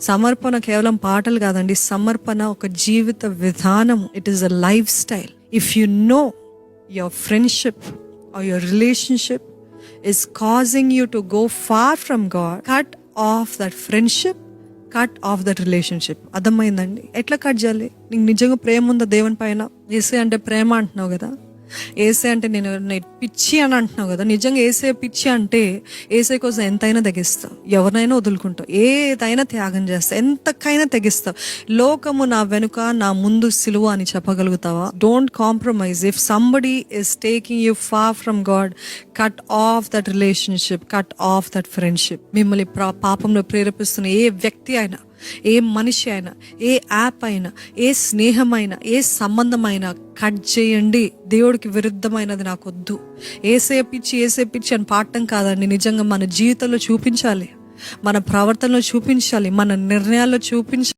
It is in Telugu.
సమర్పణ కేవలం పాటలు కాదండి, సమర్పణ ఒక జీవిత విధానం. It is a life style. If you know your friendship are your relationship is causing you to go far from God, cut off that friendship, cut off that relationship. అర్థమైందండి? ఎట్లా కట్ చేయాలి? నీకు నిజంగా ప్రేమ ఉందా దేవుని పైన? యేసే అంటే ప్రేమ అంటున్నావు కదా, ఏసే అంటే నేను పిచ్చి అని అంటున్నావు కదా. నిజంగా ఏసే పిచ్చి అంటే ఏసే కోసం ఎంతైనా తెగిస్తావు, ఎవరినైనా వదులుకుంటావు, ఏదైనా త్యాగం చేస్తావు, ఎంతకైనా తెగిస్తావు. లోకము నా వెనుక నా ముందు సిలువ అని చెప్పగలుగుతావా? Don't compromise. If somebody is taking you far from God, cut off that relationship, cut off that friendship. మిమ్మల్ని పాపంలో ప్రేరేపిస్తున్న ఏ వ్యక్తి అయినా, ఏ మనిషి అయినా, ఏ యాప్ అయినా, ఏ స్నేహమైనా, ఏ సంబంధమైనా కట్ చేయండి. దేవుడికి విరుద్ధమైనది నాకొద్దు. ఏసే పిచ్చి అని పాడటం కాదండి, నిజంగా మన జీవితంలో చూపించాలి, మన ప్రవర్తనలో చూపించాలి, మన నిర్ణయాల్లో చూపించాలి.